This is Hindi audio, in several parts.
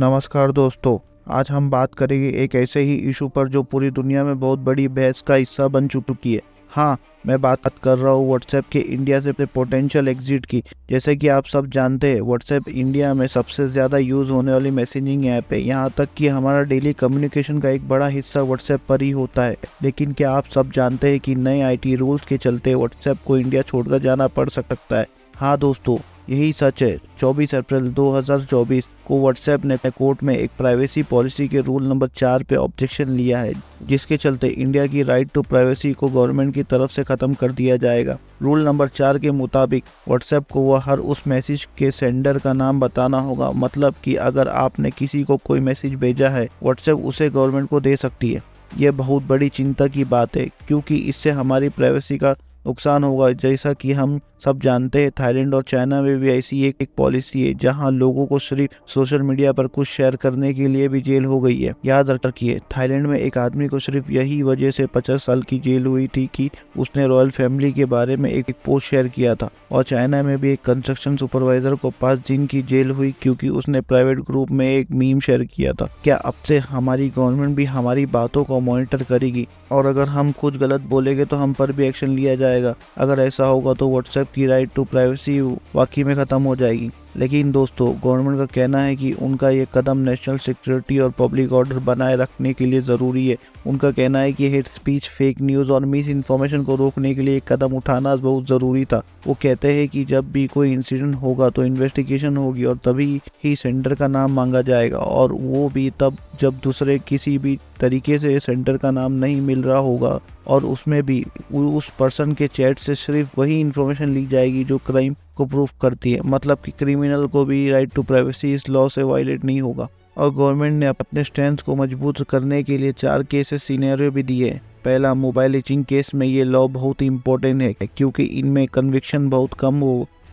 नमस्कार दोस्तों, आज हम बात करेंगे एक ऐसे ही इशू पर जो पूरी दुनिया में बहुत बड़ी बहस का हिस्सा बन चुकी है। हाँ, मैं बात कर रहा हूँ व्हाट्सएप के इंडिया से पोटेंशियल एग्जिट की। जैसे कि आप सब जानते हैं, व्हाट्सएप इंडिया में सबसे ज़्यादा यूज़ होने वाली मैसेजिंग ऐप है। यहाँ तक कि हमारा डेली कम्युनिकेशन का एक बड़ा हिस्सा व्हाट्सएप पर ही होता है। लेकिन क्या आप सब जानते हैं कि नए आईटी रूल्स के चलते व्हाट्सएप को इंडिया छोड़कर जाना पड़ सकता है? हाँ दोस्तों, यही सच है। 24 अप्रैल 2024 को व्हाट्सएप ने कोर्ट में एक प्राइवेसी पॉलिसी के रूल नंबर 4 पे ऑब्जेक्शन लिया है, जिसके चलते इंडिया की राइट टू प्राइवेसी को गवर्नमेंट की तरफ से खत्म कर दिया जाएगा। रूल नंबर 4 के मुताबिक व्हाट्सएप को वह हर उस मैसेज के सेंडर का नाम बताना होगा। मतलब कि अगर आपने किसी को कोई मैसेज भेजा है, व्हाट्सएप उसे गवर्नमेंट को दे सकती है। ये बहुत बड़ी चिंता की बात है, क्योंकि इससे हमारी प्राइवेसी का नुकसान होगा। जैसा कि हम सब जानते हैं, थाईलैंड और चाइना में भी ऐसी एक पॉलिसी है, जहां लोगों को सिर्फ सोशल मीडिया पर कुछ शेयर करने के लिए भी जेल हो गई है। याद रखिए, थाईलैंड में एक आदमी को सिर्फ यही वजह से 50 साल की जेल हुई थी कि उसने रॉयल फैमिली के बारे में एक पोस्ट शेयर किया था। और चाइना में भी एक कंस्ट्रक्शन सुपरवाइजर को 5 दिन की जेल हुई क्योंकि उसने प्राइवेट ग्रुप में एक मीम शेयर किया था। क्या अब से हमारी गवर्नमेंट भी हमारी बातों को मॉनिटर करेगी, और अगर हम कुछ गलत बोलेंगे तो हम पर भी एक्शन लिया जाएगा? अगर ऐसा होगा तो व्हाट्सएप की राइट टू प्राइवेसी वाकई में खत्म हो जाएगी। लेकिन दोस्तों, गवर्नमेंट का कहना है कि उनका ये कदम नेशनल सिक्योरिटी और पब्लिक ऑर्डर बनाए रखने के लिए ज़रूरी है। उनका कहना है कि हेट स्पीच, फेक न्यूज़ और मिस इन्फॉर्मेशन को रोकने के लिए एक कदम उठाना बहुत ज़रूरी था। वो कहते हैं कि जब भी कोई इंसिडेंट होगा तो इन्वेस्टिगेशन होगी और तभी ही सेंटर का नाम मांगा जाएगा, और वो भी तब जब दूसरे किसी भी तरीके से सेंटर का नाम नहीं मिल रहा होगा, और उसमें भी उस पर्सन के चैट से सिर्फ वही इन्फॉर्मेशन ली जाएगी जो क्राइम को प्रूफ करती है। मतलब कि क्रिमिनल को भी राइट टू प्राइवेसी इस लॉ से वायलेट नहीं होगा। और गवर्नमेंट ने अपने स्टैंड को मजबूत करने के लिए 4 केसेस सिनेरियो भी दिए हैं। पहला, मोबाइल हीचिंग केस में ये लॉ बहुत इंपॉर्टेंट है, क्योंकि इनमें कन्विक्शन बहुत कम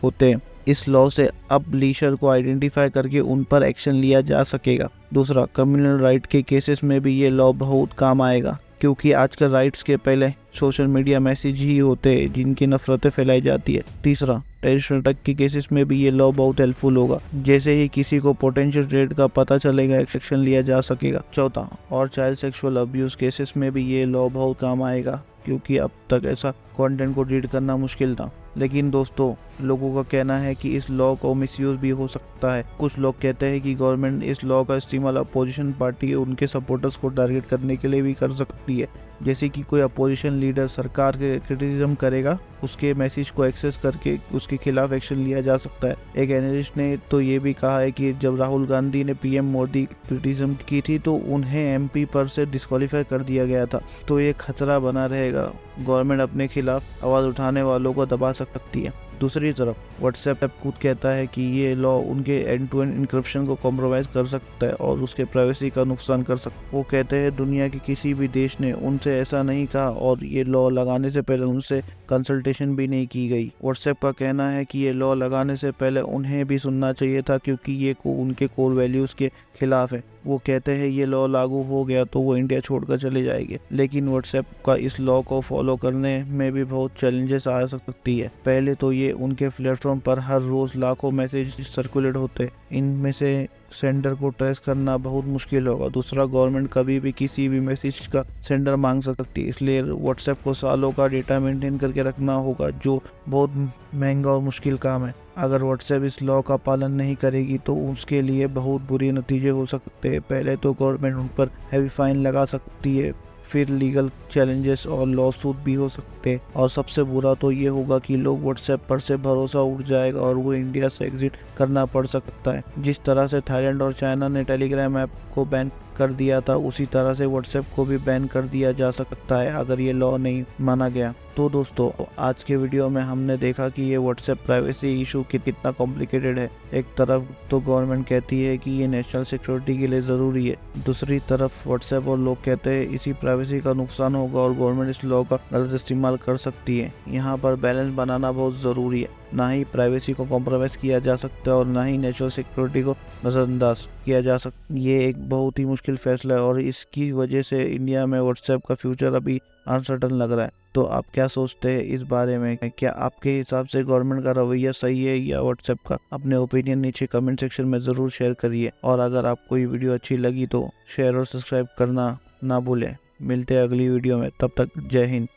होते हैं। इस लॉ से अब लीशर को आइडेंटिफाई करके उन पर एक्शन लिया जा सकेगा। दूसरा, कम्युनल राइट के केसेस में भी ये लॉ बहुत काम आएगा, क्योंकि आजकल राइट्स के पहले सोशल मीडिया मैसेज ही होते हैं जिनकी नफरतें फैलाई जाती है। तीसरा, टेररिस्ट अटैक के केसेस में भी ये लॉ बहुत हेल्पफुल होगा। जैसे ही किसी को पोटेंशियल थ्रेट का पता चलेगा, एक्शन लिया जा सकेगा। चौथा, और चाइल्ड सेक्सुअल अब्यूज केसेस में भी ये लॉ बहुत काम आएगा, क्योंकि अब तक ऐसा कंटेंट को रीड करना मुश्किल था। लेकिन दोस्तों, लोगों का कहना है कि इस लॉ को मिसयूज भी हो सकता है। कुछ लोग कहते हैं कि गवर्नमेंट इस लॉ का इस्तेमाल अपोजिशन पार्टी उनके सपोर्टर्स को टारगेट करने के लिए भी कर सकती है। जैसे कि कोई अपोजिशन लीडर सरकार के क्रिटिसिज्म करेगा, उसके मैसेज को एक्सेस करके उसके खिलाफ एक्शन लिया जा सकता है। एक एनालिस्ट ने तो ये भी कहा है कि जब राहुल गांधी ने पीएम मोदी क्रिटिसिज्म की थी तो उन्हें एमपी पर से डिस्क्वालीफाई कर दिया गया था। तो ये खतरा बना रहेगा। गवर्नमेंट अपने खिलाफ आवाज़ उठाने वालों को दबा सकती है। दूसरी तरफ व्हाट्सएप खुद कहता है कि ये लॉ उनके एंड टू एंड इंक्रिप्शन को कॉम्प्रोमाइज कर सकता है और उसके प्राइवेसी का नुकसान कर सकता है। वो कहते हैं दुनिया के किसी भी देश ने उनसे ऐसा नहीं कहा, और ये लॉ लगाने से पहले उनसे कंसल्टेशन भी नहीं की गई। व्हाट्सएप का कहना है कि ये लॉ लगाने से पहले उन्हें भी सुनना चाहिए था, क्योंकि ये उनके कोर वैल्यूज़ के खिलाफ है। वो कहते हैं ये लॉ लागू हो गया तो वो इंडिया छोड़कर चले जाएंगे। लेकिन व्हाट्सएप का इस लॉ को फॉलो करने में भी बहुत चैलेंजेस आ सकती है। पहले तो ये उनके प्लेटफॉर्म पर हर रोज लाखों मैसेज सर्कुलेट होते, इनमें से सेंडर को ट्रेस करना बहुत मुश्किल होगा। दूसरा, गवर्नमेंट कभी भी किसी भी मैसेज का सेंडर मांग सकती है, इसलिए व्हाट्सएप को सालों का डेटा मेंटेन करके रखना होगा, जो बहुत महंगा और मुश्किल काम है। अगर व्हाट्सएप इस लॉ का पालन नहीं करेगी तो उसके लिए बहुत बुरे नतीजे हो सकते हैं। पहले तो गवर्नमेंट उन पर हैवी फाइन लगा सकती है, फिर लीगल चैलेंजेस और लॉ सूट भी हो सकते हैं, और सबसे बुरा तो ये होगा कि लोग व्हाट्सएप पर से भरोसा उठ जाएगा और वो इंडिया से एग्जिट करना पड़ सकता है। जिस तरह से थाईलैंड और चाइना ने टेलीग्राम ऐप को बैन कर दिया था, उसी तरह से व्हाट्सएप को भी बैन कर दिया जा सकता है अगर ये लॉ नहीं माना गया। तो दोस्तों, आज के वीडियो में हमने देखा कि ये व्हाट्सएप प्राइवेसी इशू कितना कॉम्प्लिकेटेड है। एक तरफ तो गवर्नमेंट कहती है कि ये नेशनल सिक्योरिटी के लिए ज़रूरी है, दूसरी तरफ व्हाट्सएप और लोग कहते हैं इसी प्राइवेसी का नुकसान होगा और गवर्नमेंट इस लॉ का गलत इस्तेमाल कर सकती है। यहाँ पर बैलेंस बनाना बहुत ज़रूरी है। ना ही प्राइवेसी को कॉम्प्रोमाइज़ किया जा सकता है और ना ही नेशनल सिक्योरिटी को नज़रअंदाज किया जा सकता। ये एक बहुत ही मुश्किल फैसला है और इसकी वजह से इंडिया में व्हाट्सएप का फ्यूचर अभी अनसर्टन लग रहा है। तो आप क्या सोचते हैं इस बारे में? क्या आपके हिसाब से गवर्नमेंट का रवैया सही है या व्हाट्सएप का? अपने ओपिनियन नीचे कमेंट सेक्शन में ज़रूर शेयर करिए और अगर आपको ये वीडियो अच्छी लगी तो शेयर और सब्सक्राइब करना ना भूलें। मिलते हैं अगली वीडियो में, तब तक जय हिंद।